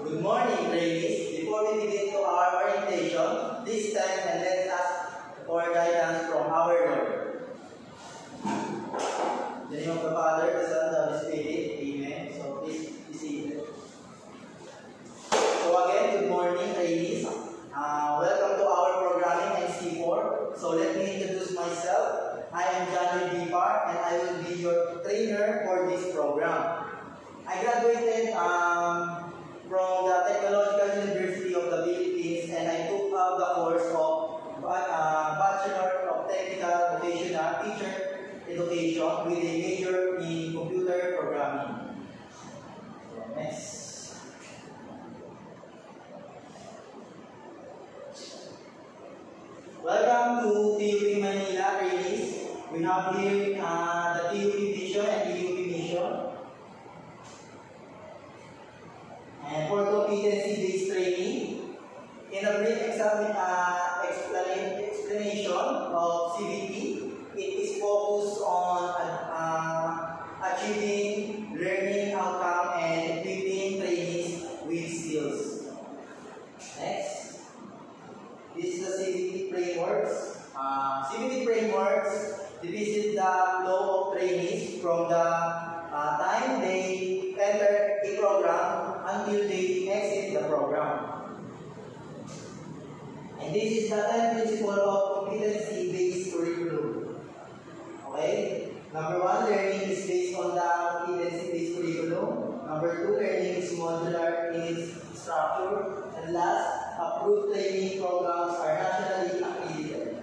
Good morning, ladies. Before we begin to our orientation, please stand and let us for guidance from our Lord. In the name of the Father, the Son, and the Holy Spirit. Amen. So please be seated. So again, good morning, ladies. Welcome to our programming MC4. So let me introduce myself. I am Johnny Bipar and I will be your trainer for this program. I graduated from the Technological University of the Philippines and I took up the course of Bachelor of Technical Vocational Teacher Education with a major in computer programming. So next. Welcome to TUP Manila, ladies. We have here the TUP vision and TUP mission. And for competency-based training, in a brief explanation of CBT, it is focused on achieving learning outcome and equipping trainees with skills. Next, this is the CBT frameworks. CBT frameworks divides the flow of trainees from the time they enter a program until they exit the program. And this is the 10 principle of competency-based curriculum. Okay? Number 1, learning is based on the competency-based curriculum. Number 2, learning is modular in its structure. And last, approved training programs are nationally accredited.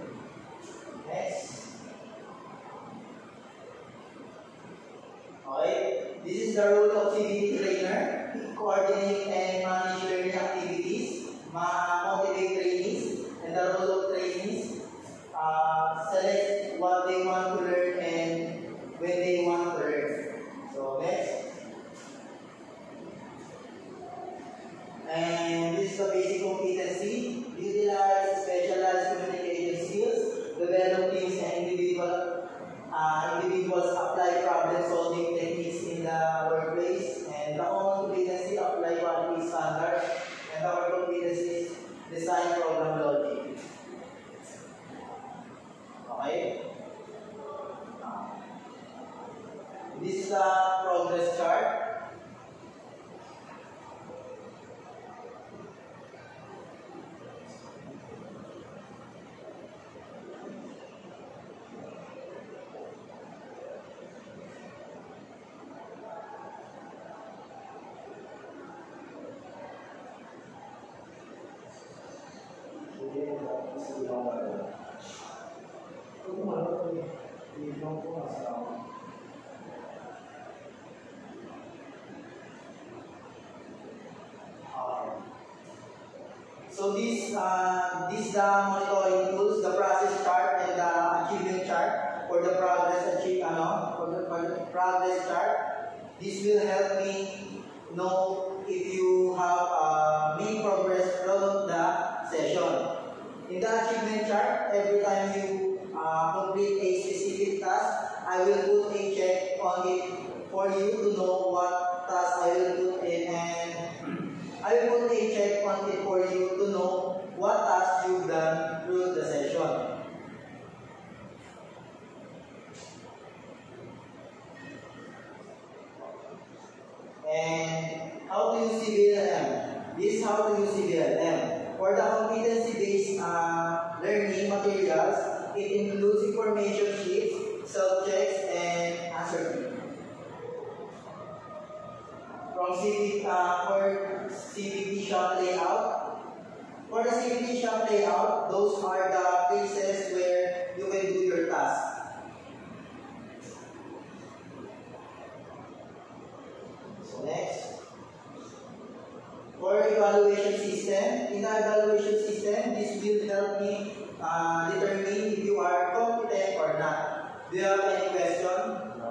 Next. Okay? This is the role of CBT trainer: coordinate and manage learning activities, motivate trainees, and the role of trainees, select what they want to learn and when they want to learn. So next. And this is the basic competency: utilize specialized communication skills, develop teams and individuals apply problem-solving techniques in the workplace, and the common competency apply quality standards, and our competency design program logic. Okay? This is the progress chart. So this the monitoring tools, the process chart and the achievement chart for the progress for the progress chart. This will help me know if you have made progress throughout the session. In the achievement chart, every time you complete a specific task, I will put a check on it for you to know what task I will put in, and I will put a check on it for you to know what tasks you've done through the session. And how to use CBLM? This is how to use CBLM. For the competency-based learning materials, it includes information sheets, self-checks, and answer key. From CBT shop layout. For the CBT shop layout, those are the places where you can do your task. So next. For evaluation system, in the evaluation system, this will help me determine if you are competent or not. Do you have any question? No.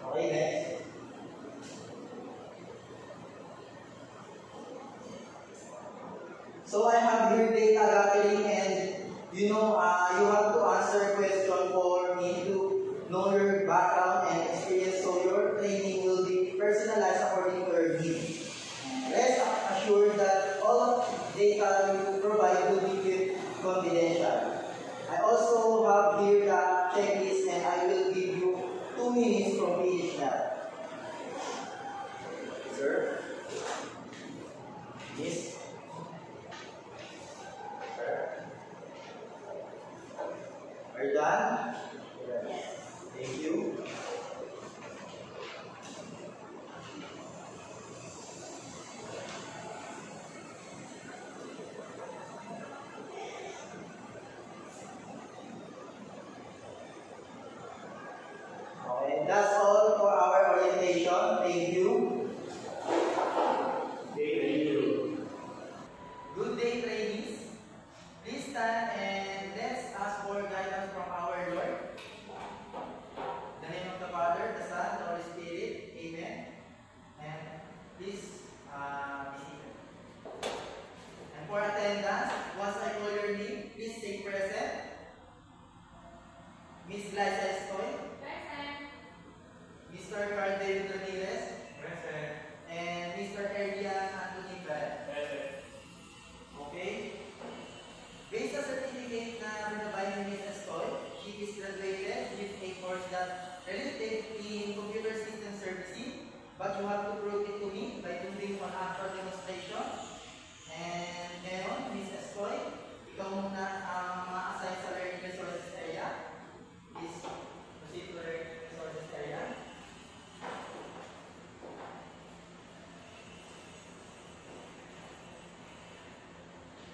Okay, next. So I have here data gathering, and you have to answer question for me to know your background and experience, so your training will be personalized according to your needs. Let's Carl David Ramirez. Present. And Mr. Elian Anthony Bell. Present. Okay. Based sa certificate na binabay ni Ms. Estoy, she is graduated with a course that related in computer system servicing, but you have to prove it to me by doing one actual demonstration. And ngayon, Ms. Estoy, ikaw muna ang ma-assign sa learning resources area. Please proceed to learning resources area.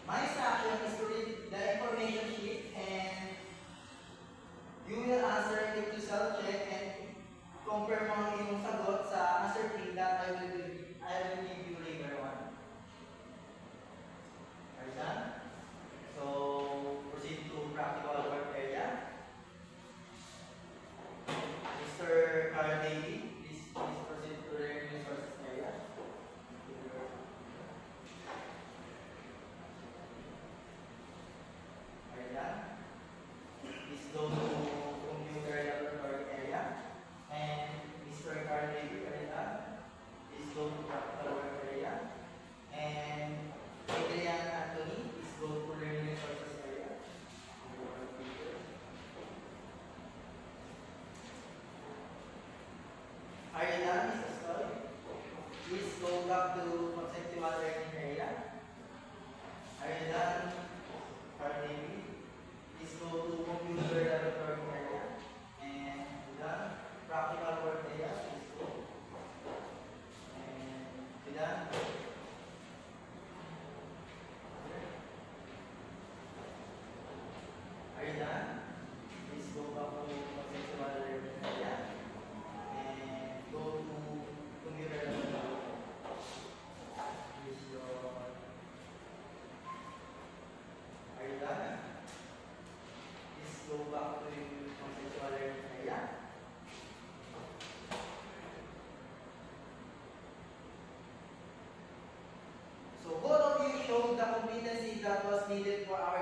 My instruction is to read the information sheet and you will answer it to self-check and confirm mo ang iyong sagot sa answer key that I will give you later on. Are you done? So, proceed to practical work area. Mr. Carl Davey, please proceed to learning resources area. Are you done? Please go to computer laboratory area. And Mr. Carl Davey, are you done? Please go to practical work area. And Adrian Anthony, please go to learning resources area. Are you done, Mr. Stoy? Please go back to conceptual learning area. Are you done, Carl Davey? Please go to computer laboratory area. And done, practical work area. Please go. And done. Are you done? Please go back to conceptual learning area. And go to computer laboratory. Please go. Are you done? Please go back to conceptual learning area. So both of you showed the competency that was needed for our